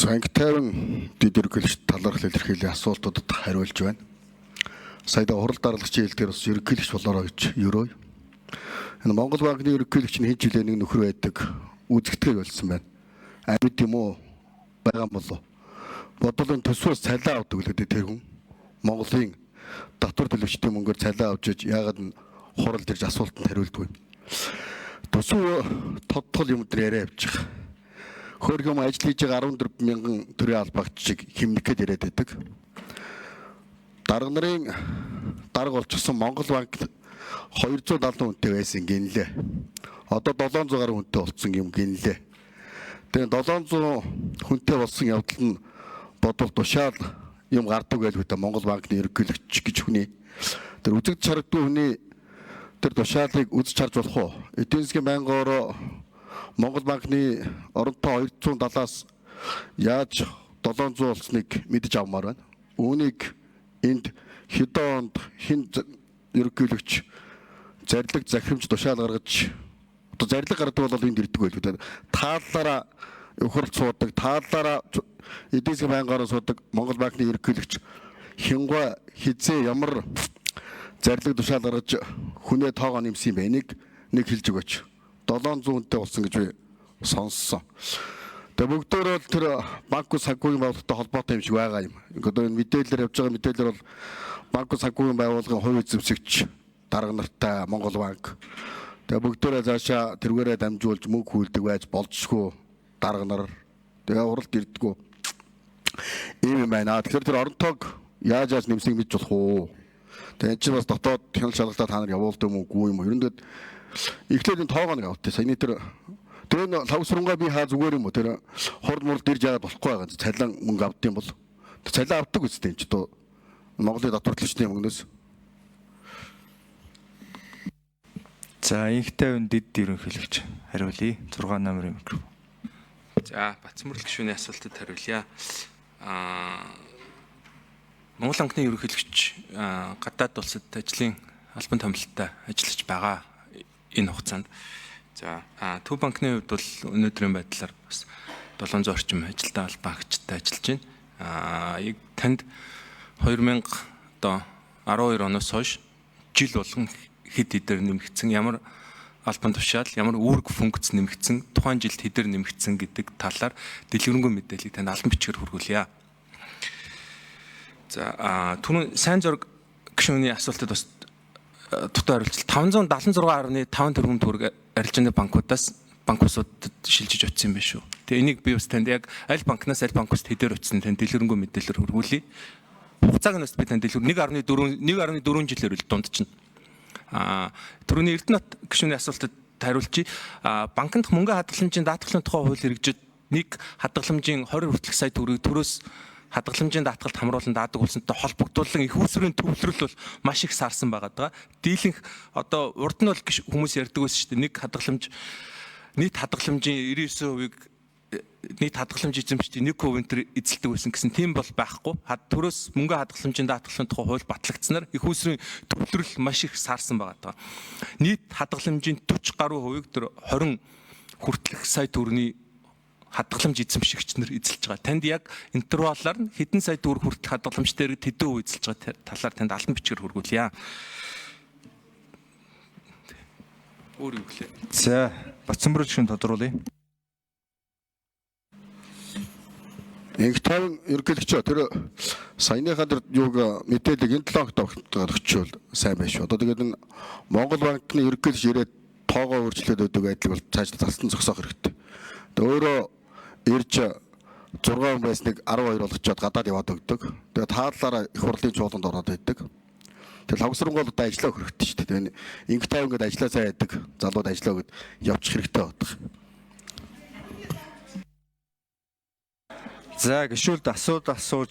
Санги тайван дэдэргэлж талархал илэрхийллийн асуултуудад хариулж байна. Саяда хурал даргалагчийн хэлдгээр бас ерөнхийлөгч болоорой гэж ерөөй. Энэ Монгол банкны ерөнхийлөгч нь хэн ч үлээ нэг нөхөр байдаг үзэгдэхэг болсон байна. Амьд юм уу? Байгаа юм болов. Бодлын төсвөөс цалиа авдаг үлээ тэр хүн. Монголын татвар төлөгчдийн мөнгөөр цалиа авч иж яагаад нь хурал дэрж асуултанд хариулдгүй. Төсөв тодтол юм дээр яриа явчих. Хөргөм ажил хийж байгаа 14 мянган төрийн албаагчийг хэмнэх гээд яриад байдаг. Дарга нарын дарга болчихсон Монгол банк 270 хүнтэй байсан гинлээ. Одоо 700 гаруй хүнтэй болсон юм гинлээ. Тэгээ 700 хүнтэй болсон явдал нь бодвол тушаал юм гардаг байлгүй та Монгол банкны ерөнхийлөгч гэж хүний. Тэр үзэгдэж харагдсан хүний тэр тушаалыг үзэж харж болох уу? Эдийн засгийн байнгоор Монгол банкны оронтой 270-аас яаж 700 болсныг мэдэж авмаар байна. Үүнийг энд хэдэн онд хэн ерөнхийлөгч зарлиг захирамж тушаал гаргаж одоо зарлиг гаргадаг бол энд ирдэг байлгүй. Тааллаараа өхөрл суудаг, тааллаараа эдийн засгийн байнгаараа суудаг Монгол банкны ерөнхийлөгч хингаа хизээ ямар зарлиг тушаал гаргаж хүнээ тоогоо нэмсэн юм бэ? Нэг хэлж өгөөч. 700 хүнтэй болсон гэж би сонссон. Тэгээ бүгдөө л тэр банк санхүүгийн байгууллагатай холбоотой юм шиг байгаа юм. Одоо энэ мэдээлэлээр явж байгаа мэдээлэлээр бол банк санхүүгийн байгууллагын хувь эзэмшигч дарга нартай Монгол банк. Тэгээ бүгдөө цаашаа тэргээрээ дамжуулж мөнгө хүлдэг байж болжгүй дарга нар. Тэгээ уралд ирдэггүй. Ийм юм байна. Тэгэхээр тэр оронтойг яаж нэмснийг мэдж болох уу? Тэгээ энэ чинь бас дотоод хяналт шалгалтаа та нар явуулдаг юм уу юм уу? Ерөндөд эхлээд энэ тоогоо нэг автаа. Саяны тэр лавсрунгаа би хаа зүгээр юм уу? Тэр хурд мурд дэрж яагаад болохгүй байгаа. Цалин мөнгө авд юм бол. Цалин авдаг үстэй энэ ч одоо Монголын татвар төлөгчдийн мөнгнөөс. За инхтэй өн дэд ерөнхийлөгч хариулъя. 6 номерын микрофон. За Бацмүрэл гишүүний асуултад хариулъя. Монгол банкны ерөнхийлөгч гадаад улсад ажлын албан томилолттой ажиллаж байгаа энэ хугацаанд. За Төв банкны хувьд бол өнөөдрийн байдлаар бас 700 орчим ажилтаа албаагчтай ажиллаж байна. Танд 2000 одоо 12 оноос хойш жил болгон хэд хэдээр нэмэгдсэн, ямар албан тушаал, ямар үүрэг функц нэмэгдсэн, тухайн жилд хэдээр нэмэгдсэн гэдэг талаар дэлгэрэнгүй мэдээллийг танд албан бичгээр хүргүүлье. За түрүүн сайн зураг гишүүний асуултад бас дутуу хариулт 576.5 тэрбум төгрөг арилжааны банкудаас банкусуудад шилжиж очсон юм байна шүү. Тэгээ энийг би бас танд яг аль банкнаас аль банкуст хэдээр очсон танд дэлгэрэнгүй мэдээлэлээр хүргүүлье. Хугацааг нь бас би танд дэлгэр 1.4 жилээр л дундчна. Түрүүний Эрдэнэт гишүүний асуултад хариулчих. Банкнд мөнгө хадгаламжийн даатгалын тухай хууль хэрэгжиж нэг хадгаламжийн 20 хүртэлх сая төгрөгийг төрөөс хадгаламжийн даатгалд хамруулан даадаг улсантай холбогдуулан их усрын төвлөрөл бол маш их саарсан байгаа. Дийлэнх одоо урд нь бол хүмүүс ярьдаг байсан шүү дээ. Нэг хадгаламж нийт хадгаламжийн 99%-ийг нийт хадгаламж эзэмшигчдийн 1% төр эзэлдэг байсан гэсэн тийм бол байхгүй. Төрөөс мөнгө хадгаламжийн даатгалын тухай хууль батлагдсанаар их усрын төвлөрөл маш их саарсан байгаа. Нийт хадгаламжийн 40 гаруй хувийг тэр 20 хүртэлх сая төгрөгийн хадгаламж эзэмшигч нар эзэлж байгаа. Танд яг интервалаар нь хэдэн сая төгрөг хүртэлх хадгаламж дээр хэдэн үе эзэлж байгаа талаар танд албан бичгээр хүргүүлье. Өөр юу гэлээ. За Бацмүрэл гишүүн тодруулъя. Инх тайван ерөнхийлөгч тэр саяныхаа тэр юуг мэдээллийг энэ 7 хоногт өгчөөл сайн байна шүү. Одоо тэгээд энэ Монгол банкны ерөнхийлөгч ирээд тоогоо өөрчлөөд өгдөг байдлыг бол цааш тасалсан зогсоох хэрэгтэй. Тэгээд өөрөө ирж 6 хүн байсныг 12 болгочоод гадаад яваад өгдөг. Тэгээд тааллаараа их хурлын чуулганд ороод байдаг. Тэгээд лавсрангуул одоо ажиллаа өгөх хэрэгтэй шүү дээ. Тэгээд инх тайван гээд ажиллаа сайн яадаг залууд ажиллаа өгöd явчих хэрэгтэй байдаг. За гишүүлд асуулт асууж